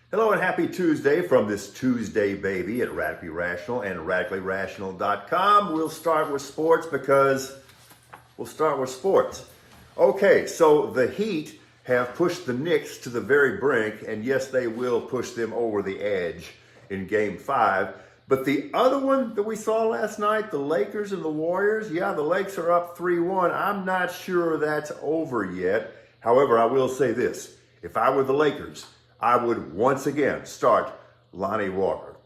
Hello and happy Tuesday from this Tuesday baby at Radically Rational and RadicallyRational.com. We'll start with sports because we'll start with sports. Okay, so the Heat have pushed the Knicks to the very brink, and yes, they will push them over the edge in Game 5. But the other one that we saw last night, the Lakers and the Warriors, yeah, the Lakers are up 3-1. I'm not sure that's over yet. However, I will say this. If I were the Lakers, I would once again start Lonnie Walker.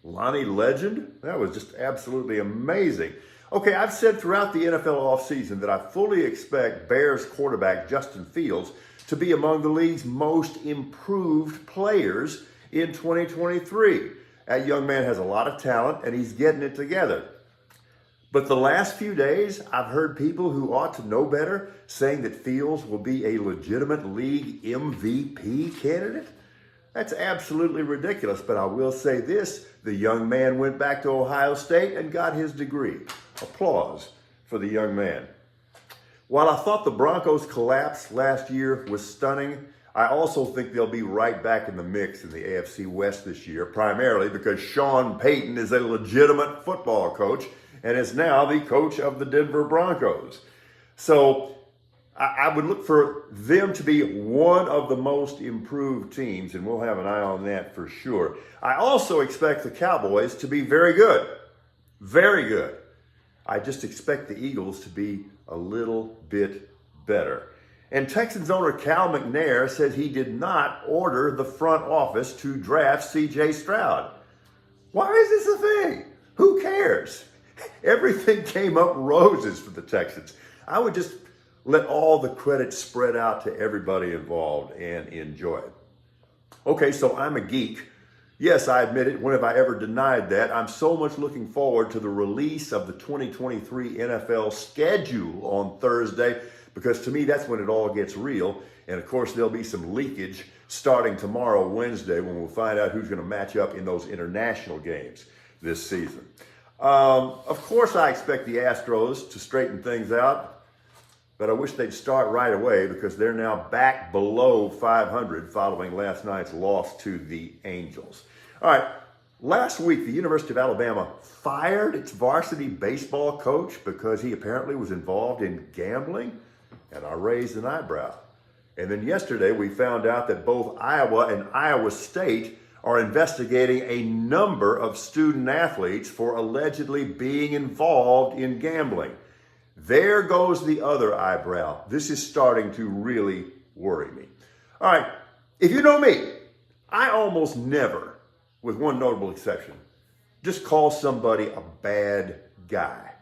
Lonnie legend? That was just absolutely amazing. Okay, I've said throughout the NFL offseason that I fully expect Bears quarterback Justin Fields to be among the league's most improved players in 2023. That young man has a lot of talent and he's getting it together. But the last few days, I've heard people who ought to know better saying that Fields will be a legitimate league MVP candidate. That's absolutely ridiculous, but I will say this, the young man went back to Ohio State and got his degree. Applause for the young man. While I thought the Broncos' collapse last year was stunning, I also think they'll be right back in the mix in the AFC West this year, primarily because Sean Payton is a legitimate football coach and is now the coach of the Denver Broncos. So I would look for them to be one of the most improved teams, and we'll have an eye on that for sure. I also expect the Cowboys to be very good. Very good. I just expect the Eagles to be a little bit better. And Texans owner Cal McNair says he did not order the front office to draft C.J. Stroud. Why is this a thing? Who cares? Everything came up roses for the Texans. I would just let all the credit spread out to everybody involved and enjoy it. Okay, so I'm a geek. Yes, I admit it. When have I ever denied that? I'm so much looking forward to the release of the 2023 NFL schedule on Thursday because to me, that's when it all gets real. And of course, there'll be some leakage starting tomorrow, Wednesday, when we'll find out who's going to match up in those international games this season. Of course, I expect the Astros to straighten things out, but I wish they'd start right away because they're now back below 500 following last night's loss to the Angels. All right, last week, the University of Alabama fired its varsity baseball coach because he apparently was involved in gambling, and I raised an eyebrow. And then yesterday, we found out that both Iowa and Iowa State are investigating a number of student athletes for allegedly being involved in gambling. There goes the other eyebrow. This is starting to really worry me. All right, if you know me, I almost never, with one notable exception, just call somebody a bad guy.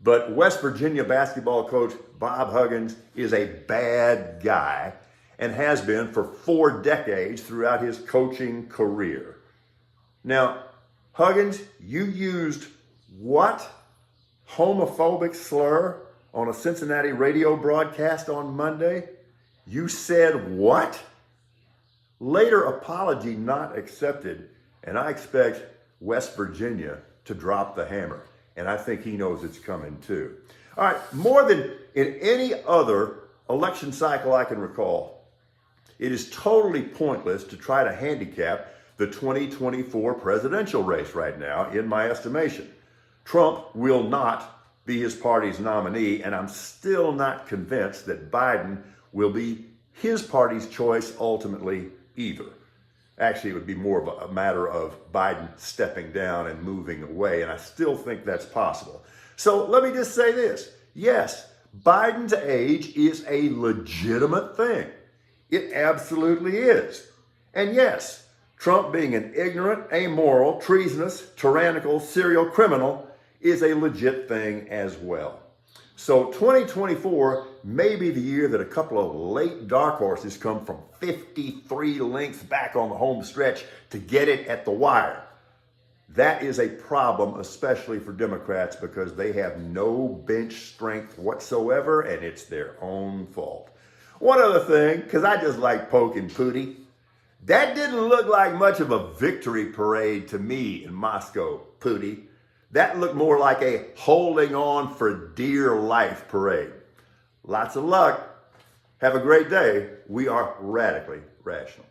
But West Virginia basketball coach Bob Huggins is a bad guy and has been for 4 decades throughout his coaching career. Now, Huggins, you used what homophobic slur on a Cincinnati radio broadcast on Monday? You said what? Later apology not accepted, and I expect West Virginia to drop the hammer. And I think he knows it's coming too. All right, more than in any other election cycle I can recall, it is totally pointless to try to handicap the 2024 presidential race right now, in my estimation. Trump will not be his party's nominee, and I'm still not convinced that Biden will be his party's choice ultimately either. Actually, it would be more of a matter of Biden stepping down and moving away, and I still think that's possible. So let me just say this. Yes, Biden's age is a legitimate thing. It absolutely is. And yes, Trump being an ignorant, amoral, treasonous, tyrannical, serial criminal is a legit thing as well. So 2024 may be the year that a couple of late dark horses come from 53 lengths back on the home stretch to get it at the wire. That is a problem, especially for Democrats, because they have no bench strength whatsoever, and it's their own fault. One other thing, because I just like poking Pootie, that didn't look like much of a victory parade to me in Moscow, Pootie. That looked more like a holding on for dear life parade. Lots of luck. Have a great day. We are radically rational.